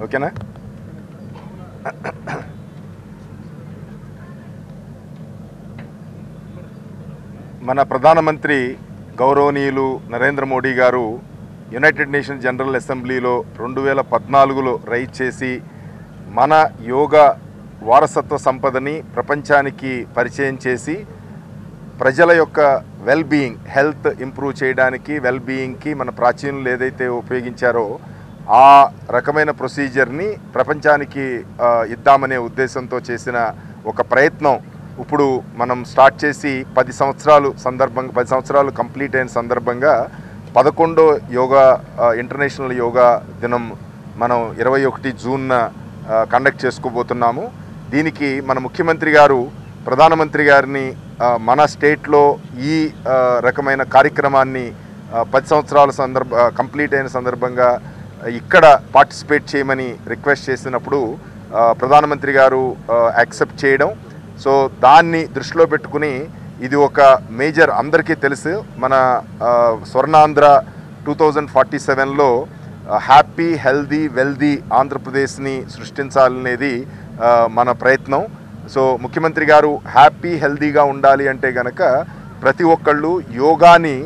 ఓకేనా? మన ప్రధానమంత్రి గౌరవనీయులు నరేంద్ర మోడీ గారు యునైటెడ్ నేషన్స్ జనరల్ అసెంబ్లీలో 2014లో రైజ్ చేసి మన యోగా వారసత్వ సంపదని ప్రపంచానికి పరిచయం చేసి ప్రజల యొక్క వెల్ బీయింగ్, హెల్త్ ఇంప్రూవ్ చేయడానికి, వెల్ బీయింగ్కి మన ప్రాచీనులు ఏదైతే ఉపయోగించారో ఆ రకమైన ప్రొసీజర్ని ప్రపంచానికి ఇద్దామనే ఉద్దేశంతో చేసిన ఒక ప్రయత్నం ఇప్పుడు మనం స్టార్ట్ చేసి 10 సంవత్సరాలు కంప్లీట్ అయిన సందర్భంగా 11వ యోగా ఇంటర్నేషనల్ యోగా దినం మనం 21 జూన్న కండక్ట్ చేసుకోబోతున్నాము. దీనికి మన ముఖ్యమంత్రి గారు ప్రధానమంత్రి గారిని మన స్టేట్లో ఈ రకమైన కార్యక్రమాన్ని 10 సంవత్సరాల కంప్లీట్ అయిన సందర్భంగా ఇక్కడ పార్టిసిపేట్ చేయమని రిక్వెస్ట్ చేసినప్పుడు ప్రధానమంత్రి గారు యాక్సెప్ట్ చేయడం, సో దాన్ని దృష్టిలో పెట్టుకుని ఇది ఒక మేజర్, అందరికీ తెలుసు మన స్వర్ణాంధ్ర 2047లో హ్యాపీ, హెల్దీ, వెల్దీ ఆంధ్రప్రదేశ్ని సృష్టించాలనేది మన ప్రయత్నం. సో ముఖ్యమంత్రి గారు హ్యాపీ, హెల్దీగా ఉండాలి అంటే గనక ప్రతి ఒక్కళ్ళు యోగాని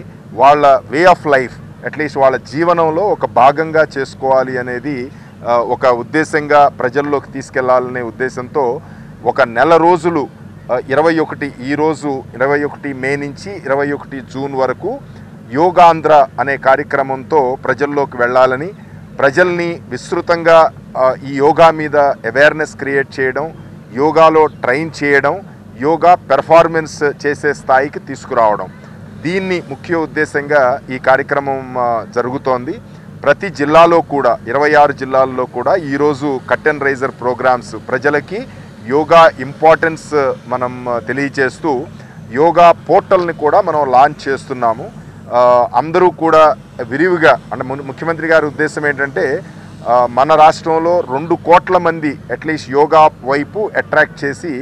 వాళ్ళ వే ఆఫ్ లైఫ్, అట్లీస్ట్ వాళ్ళ జీవనంలో ఒక భాగంగా చేసుకోవాలి అనేది ఒక ఉద్దేశంగా ప్రజల్లోకి తీసుకెళ్లాలనే ఉద్దేశంతో ఒక నెల రోజులు 21 ఈరోజు 21 మే నుంచి 21 జూన్ వరకు యోగాంధ్ర అనే కార్యక్రమంతో ప్రజల్లోకి వెళ్ళాలని, ప్రజల్ని విస్తృతంగా ఈ యోగా మీద అవేర్నెస్ క్రియేట్ చేయడం, యోగాలో ట్రైన్ చేయడం, యోగా పెర్ఫార్మెన్స్ చేసే స్థాయికి తీసుకురావడం, దీన్ని ముఖ్య ఉద్దేశంగా ఈ కార్యక్రమం జరుగుతోంది. ప్రతి జిల్లాలో కూడా 26 జిల్లాల్లో కూడా ఈరోజు కర్టెన్ రైజర్ ప్రోగ్రామ్స్ ప్రజలకి యోగా ఇంపార్టెన్స్ మనం తెలియచేస్తూ యోగా పోర్టల్ని కూడా మనం లాంచ్ చేస్తున్నాము. అందరూ కూడా విరివిగా, అంటే ముఖ్యమంత్రి గారి ఉద్దేశం ఏంటంటే మన రాష్ట్రంలో 2 కోట్ల మంది అట్లీస్ట్ యోగా వైపు అట్రాక్ట్ చేసి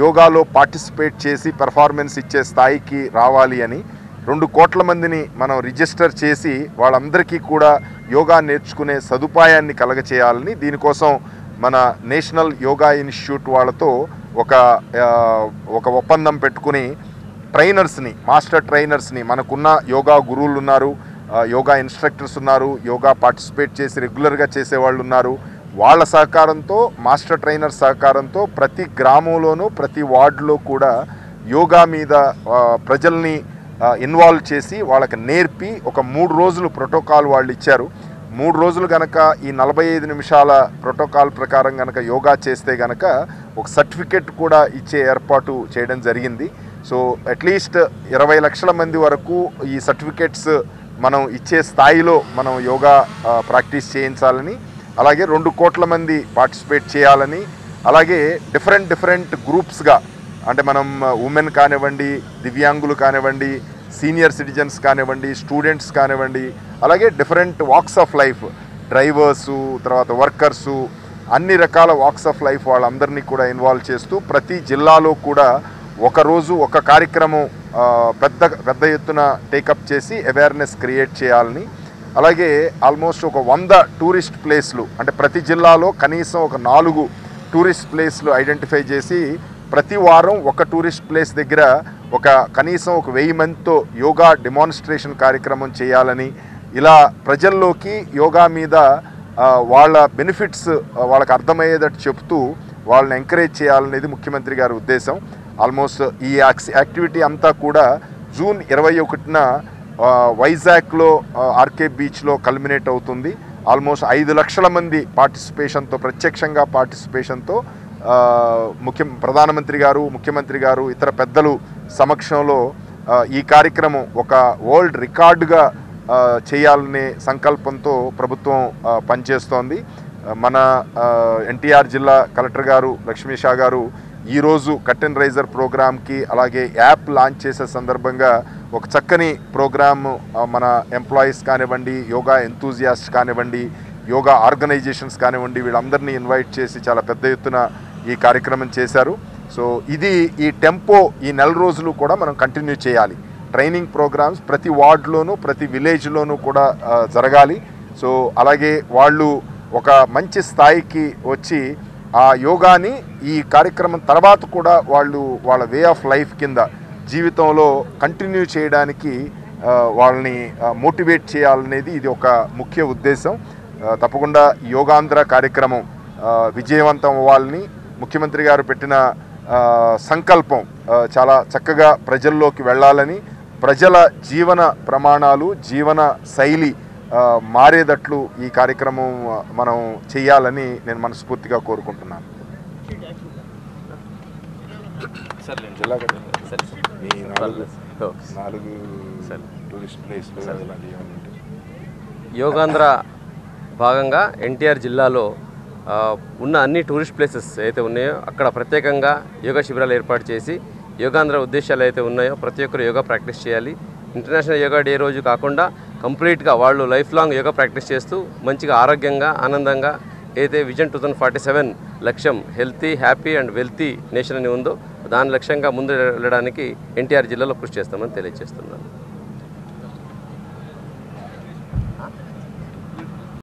యోగాలో పార్టిసిపేట్ చేసి పెర్ఫార్మెన్స్ ఇచ్చే స్థాయికి రావాలి అని 2 కోట్ల మందిని మనం రిజిస్టర్ చేసి వాళ్ళందరికీ కూడా యోగా నేర్చుకునే సదుపాయాన్ని కలగచేయాలని, దీనికోసం మన నేషనల్ యోగా ఇన్స్టిట్యూట్ వాళ్ళతో ఒక ఒప్పందం పెట్టుకుని ట్రైనర్స్ని, మాస్టర్ ట్రైనర్స్ని, మనకున్న యోగా గురువులు ఉన్నారు, యోగా ఇన్స్ట్రక్టర్స్ ఉన్నారు, యోగా పార్టిసిపేట్ చేసి రెగ్యులర్గా చేసేవాళ్ళు ఉన్నారు, వాళ్ళ సహకారంతో, మాస్టర్ ట్రైనర్ సహకారంతో ప్రతి గ్రామంలోనూ ప్రతి వార్డులో కూడా యోగా మీద ప్రజల్ని ఇన్వాల్వ్ చేసి వాళ్ళకి నేర్పి ఒక 3 రోజులు ప్రోటోకాల్ వాళ్ళు ఇచ్చారు. 3 రోజులు కనుక ఈ 45 నిమిషాల ప్రోటోకాల్ ప్రకారం కనుక యోగా చేస్తే కనుక ఒక సర్టిఫికెట్ కూడా ఇచ్చే ఏర్పాటు చేయడం జరిగింది. సో అట్లీస్ట్ 20 లక్షల మంది వరకు ఈ సర్టిఫికెట్స్ మనం ఇచ్చే స్థాయిలో మనం యోగా ప్రాక్టీస్ చేయించాలని, అలాగే 2 కోట్ల మంది పార్టిసిపేట్ చేయాలని, అలాగే డిఫరెంట్ గ్రూప్స్గా, అంటే మనం ఉమెన్ కానివ్వండి, దివ్యాంగులు కానివ్వండి, సీనియర్ సిటిజన్స్ కానివ్వండి, స్టూడెంట్స్ కానివ్వండి, అలాగే different walks of life, drivers, తర్వాత వర్కర్సు, అన్ని రకాల వాక్స్ ఆఫ్ లైఫ్ వాళ్ళందరినీ కూడా ఇన్వాల్వ్ చేస్తూ ప్రతి జిల్లాలో కూడా ఒకరోజు ఒక కార్యక్రమం పెద్ద ఎత్తున టేకప్ చేసి అవేర్నెస్ క్రియేట్ చేయాలని, అలాగే ఆల్మోస్ట్ ఒక 100 టూరిస్ట్ ప్లేస్లు, అంటే ప్రతి జిల్లాలో కనీసం ఒక 4 టూరిస్ట్ ప్లేస్లు ఐడెంటిఫై చేసి ప్రతి వారం ఒక టూరిస్ట్ ప్లేస్ దగ్గర కనీసం 1000 మందితో యోగా డెమాన్స్ట్రేషన్ కార్యక్రమం చేయాలని, ఇలా ప్రజల్లోకి యోగా మీద వాళ్ళ బెనిఫిట్స్ వాళ్ళకి అర్థమయ్యేటట్టు చెప్తూ వాళ్ళని ఎంకరేజ్ చేయాలనేది ముఖ్యమంత్రి గారి ఉద్దేశం. ఆల్మోస్ట్ ఈ యాక్టివిటీ అంతా కూడా జూన్ 21న వైజాగ్లో ఆర్కే బీచ్లో కల్మినేట్ అవుతుంది. ఆల్మోస్ట్ 5 లక్షల మంది పార్టిసిపేషన్తో, ప్రత్యక్షంగా పార్టిసిపేషన్తో ప్రధానమంత్రి గారు, ముఖ్యమంత్రి గారు, ఇతర పెద్దలు సమక్షంలో ఈ కార్యక్రమం ఒక వరల్డ్ రికార్డుగా చేయాలనే సంకల్పంతో ప్రభుత్వం పనిచేస్తోంది. మన ఎన్టీఆర్ జిల్లా కలెక్టర్ గారు లక్ష్మీ షా గారు ఈరోజు కర్టెన్ రైజర్ ప్రోగ్రామ్కి అలాగే యాప్ లాంచ్ చేసే సందర్భంగా ఒక చక్కని ప్రోగ్రామ్ మన ఎంప్లాయీస్ కానివ్వండి, యోగా ఎంతూజియాస్ట్ కానివ్వండి, యోగా ఆర్గనైజేషన్స్ కానివ్వండి, వీళ్ళందరినీ ఇన్వైట్ చేసి చాలా పెద్ద ఎత్తున ఈ కార్యక్రమం చేశారు. సో ఇది ఈ టెంపో ఈ నెల రోజులు కూడా మనం కంటిన్యూ చేయాలి. ట్రైనింగ్ ప్రోగ్రామ్స్ ప్రతి వార్డులోనూ ప్రతి విలేజ్లోనూ కూడా జరగాలి. సో అలాగే వాళ్ళు ఒక మంచి స్థాయికి వచ్చి ఆ యోగాని ఈ కార్యక్రమం తర్వాత కూడా వాళ్ళు వాళ్ళ వే ఆఫ్ లైఫ్ కింద జీవితంలో కంటిన్యూ చేయడానికి వాళ్ళని మోటివేట్ చేయాలనేది ఇది ఒక ముఖ్య ఉద్దేశం. తప్పకుండా యోగాంధ్ర కార్యక్రమం విజయవంతం అవ్వాలని ముఖ్యమంత్రి గారు పెట్టిన సంకల్పం చాలా చక్కగా ప్రజల్లోకి వెళ్ళాలని, ప్రజల జీవన ప్రమాణాలు జీవన శైలి మారేటట్లు ఈ కార్యక్రమం మనం చేయాలని నేను మనస్ఫూర్తిగా కోరుకుంటున్నాను. టూరిస్ట్ ప్లేస్లు యోగాంధ్ర భాగంగా ఎన్టీఆర్ జిల్లాలో ఉన్న అన్ని టూరిస్ట్ ప్లేసెస్ అయితే ఉన్నాయో అక్కడ ప్రత్యేకంగా యోగా శిబిరాలు ఏర్పాటు చేసి యోగాంధ్ర ఉద్దేశాలు అయితే ఉన్నాయో ప్రతి ఒక్కరు యోగా ప్రాక్టీస్ చేయాలి. ఇంటర్నేషనల్ యోగా డే రోజు కాకుండా కంప్లీట్గా వాళ్ళు లైఫ్ లాంగ్ యోగా ప్రాక్టీస్ చేస్తూ మంచిగా ఆరోగ్యంగా ఆనందంగా అయితే విజన్ 2047 లక్ష్యం healthy happy and wealthy nation అని ఉందో దాని లక్ష్యంగా ముందు వెళ్ళడానికి ఎన్టీఆర్ జిల్లాలో కృషి చేస్తామని తెలియజేస్తున్నాను.